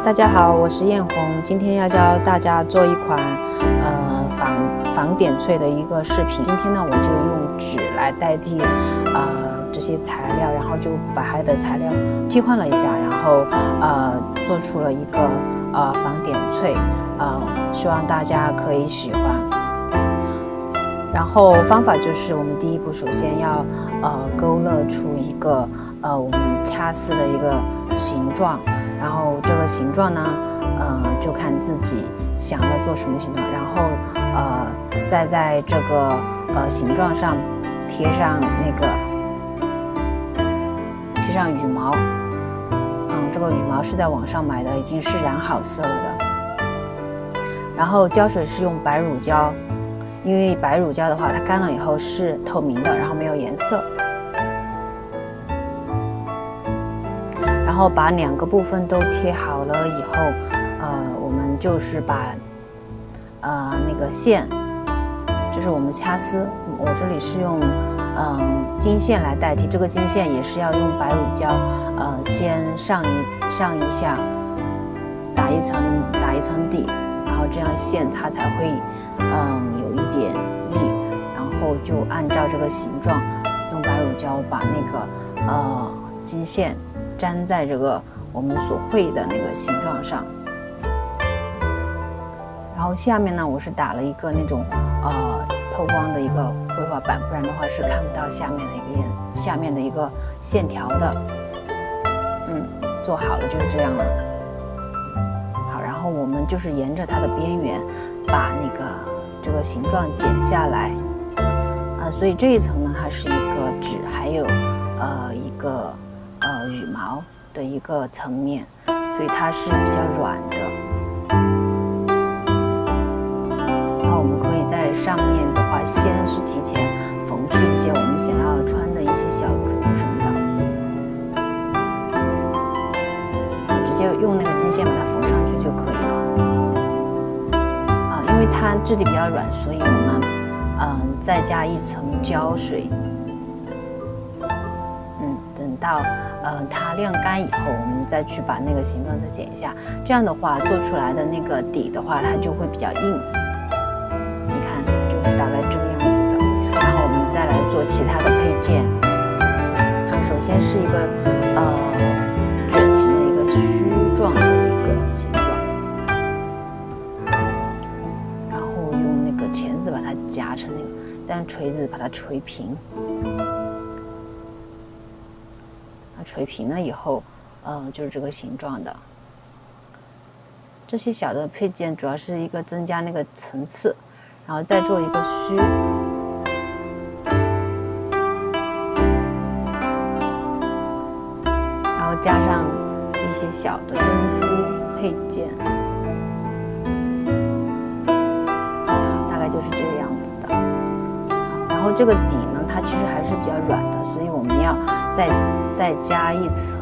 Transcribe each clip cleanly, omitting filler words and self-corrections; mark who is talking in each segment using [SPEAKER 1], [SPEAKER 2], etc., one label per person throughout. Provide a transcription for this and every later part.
[SPEAKER 1] 大家好，我是艳红，今天要教大家做一款防点翠的一个视频。今天呢，我就用纸来代替这些材料，然后就把它的材料替换了一下，然后做出了一个防点翠，希望大家可以喜欢。然后方法就是我们第一步，首先要勾勒出一个我们掐丝的一个形状。然后这个形状呢，就看自己想要做什么形状，然后再在这个形状上贴上羽毛。这个羽毛是在网上买的，已经是染好色了的。然后胶水是用白乳胶，因为白乳胶的话，它干了以后是透明的，然后没有颜色。然后把两个部分都贴好了以后，我们就是把那个线，就是我们掐丝，我这里是用金线来代替，这个金线也是要用白乳胶，先上一下，打一层底，然后这样线它才会有一点力，然后就按照这个形状，用白乳胶把那个金线粘在这个我们所绘的那个形状上，然后下面呢，我是打了一个那种透光的一个绘画板，不然的话是看不到下面的一个线条的。做好了就是这样了。好，然后我们就是沿着它的边缘把这个形状剪下来。所以这一层呢，它是一个纸，还有一个羽毛的一个层面，所以它是比较软的。然后我们可以在上面的话，先是提前缝制一些我们想要穿的一些小珠什么的，直接用那个金线把它缝上去就可以了。因为它质地比较软，所以我们再加一层胶水。等到它晾干以后，我们再去把那个形状再剪一下，这样的话做出来的那个底的话，它就会比较硬。你看，就是大概这个样子的。然后我们再来做其他的配件。首先是一个卷形的一个须状的一个形状，然后用那个钳子把它夹成那个，再用锤子把它锤平。锤平了以后，就是这个形状的。这些小的配件主要是一个增加那个层次，然后再做一个须，然后加上一些小的珍珠配件，大概就是这个样子的。然后这个底呢，它其实还是比较软的，所以我们要再加一层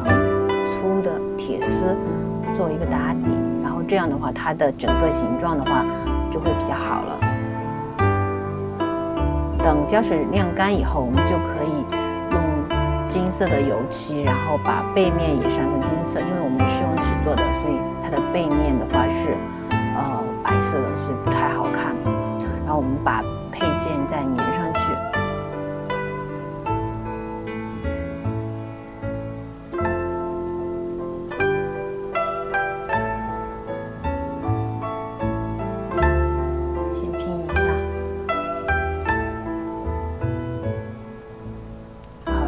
[SPEAKER 1] 粗的铁丝做一个打底，然后这样的话，它的整个形状的话就会比较好了。等胶水晾干以后，我们就可以用金色的油漆，然后把背面也上成金色，因为我们是用纸做的，所以它的背面的话是白色的，所以不太好看。然后我们把配件再粘上去。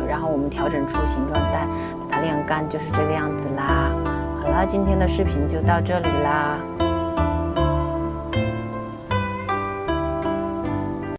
[SPEAKER 1] 然后我们调整出形状带，把它晾干，就是这个样子啦。好啦，今天的视频就到这里啦。